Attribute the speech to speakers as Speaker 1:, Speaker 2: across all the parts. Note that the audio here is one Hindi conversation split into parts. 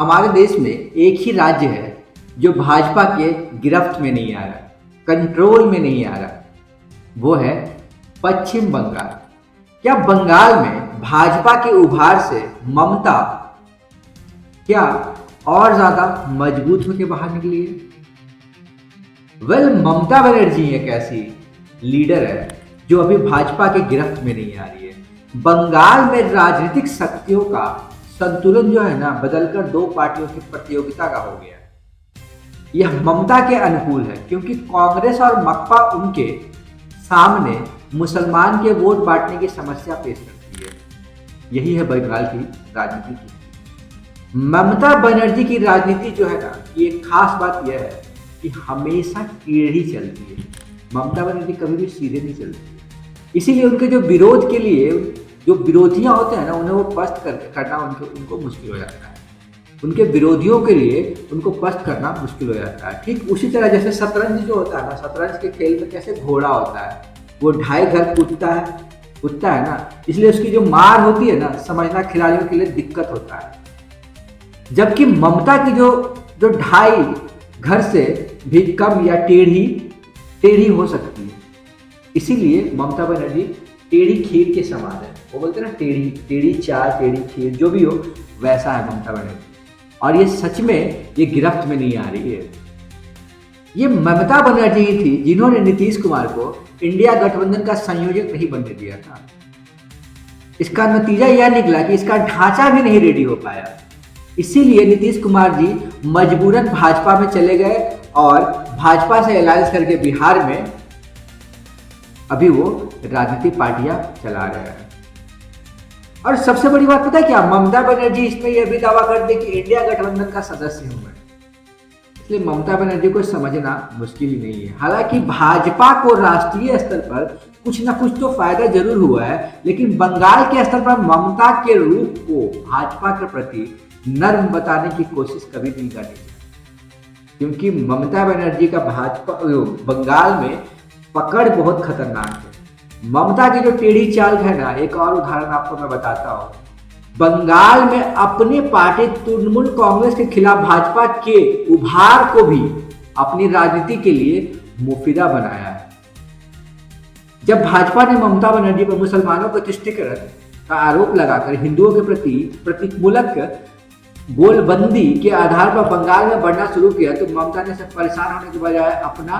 Speaker 1: हमारे देश में एक ही राज्य है जो भाजपा के गिरफ्त में नहीं आ रहा, कंट्रोल में नहीं आ रहा। वो है पश्चिम बंगाल। क्या बंगाल में भाजपा के उभार से ममता क्या और ज्यादा मजबूत होकर बाहर निकली है? ममता बनर्जी एक ऐसी लीडर है जो अभी भाजपा के गिरफ्त में नहीं आ रही है। बंगाल में राजनीतिक शक्तियों का संतुलन जो है ना बदलकर दो पार्टियों की प्रतियोगिता का हो गया। यह ममता के अनुकूल है क्योंकि कांग्रेस और मकपा उनके सामने मुसलमान के वोट बांटने की समस्या पेश करती है। यही है बंगाल की राजनीति की। ममता बनर्जी की राजनीति जो है ना, ये खास बात यह है कि हमेशा टेढ़ी चलती है। ममता बनर्जी कभी भी सीधे नहीं चलती। इसीलिए उनके जो विरोध के लिए जो विरोधियां होते हैं ना, उन्हें वो पस्त करना उनको मुश्किल हो जाता है। उनके विरोधियों के लिए उनको पस्त करना मुश्किल हो जाता है। ठीक उसी तरह जैसे शतरंज जो होता है ना, शतरंज के खेल में कैसे घोड़ा होता है, वो ढाई घर कूदता है ना, इसलिए उसकी जो मार होती है ना, समझना खिलाड़ियों के लिए दिक्कत होता है। जबकि ममता की जो ढाई घर से भी कम या टेढ़ी हो सकती है। इसीलिए ममता बनर्जी टेढ़ी खीर के समान है। वो बोलते हैं ना, टेढ़ी चाय टेढ़ी खीर, जो भी हो वैसा है ममता बनर्जी। और ये सच में ये गिरफ्त में नहीं आ रही है। ये ममता बनर्जी ही थी जिन्होंने नीतीश कुमार को इंडिया गठबंधन का संयोजक नहीं बनने दिया था। इसका नतीजा यह निकला कि इसका ढांचा भी नहीं रेडी हो पाया। इसीलिए नीतीश कुमार जी मजबूरन भाजपा में चले गए और भाजपा से अलायंस करके बिहार में अभी वो राजनीतिक पार्टियां चला रहे हैं। और सबसे बड़ी बात पता है क्या, ममता बनर्जी इसमें यह भी दावा कर दे कि इंडिया गठबंधन का सदस्य हूं मैं। इसलिए ममता बनर्जी को समझना मुश्किल ही नहीं है। हालांकि भाजपा को राष्ट्रीय स्तर पर कुछ ना कुछ तो फायदा जरूर हुआ है, लेकिन बंगाल के स्तर पर ममता के रूप को भाजपा के प्रति नर्म बताने की कोशिश कभी नहीं करनी चाहिए। क्योंकि ममता बनर्जी का भाजपा बंगाल में पकड़ बहुत खतरनाक है। ममता की जो टेढ़ी चाल है ना, एक और उदाहरण आपको मैं बताता हूं। बंगाल में अपनी पार्टी तृणमूल कांग्रेस के खिलाफ भाजपा के उभार को भी अपनी राजनीति के लिए मुफीदा बनाया है। जब भाजपा ने ममता बनर्जी पर मुसलमानों के तुष्टीकरण का आरोप लगाकर हिंदुओं के प्रति प्रतिकूलक गोलबंदी के आधार पर बंगाल में बढ़ना शुरू किया, तो ममता ने सब परेशान होने के बजाय अपना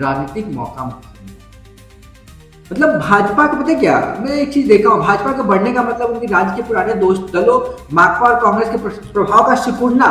Speaker 1: राजनीतिक मौका मतलब भाजपा का पता है क्या, मैं एक चीज देखा हूं, भाजपा के बढ़ने का मतलब उनके राज्य के पुराने दोस्त दलों माकपा और कांग्रेस के प्रभाव का सिकुड़ना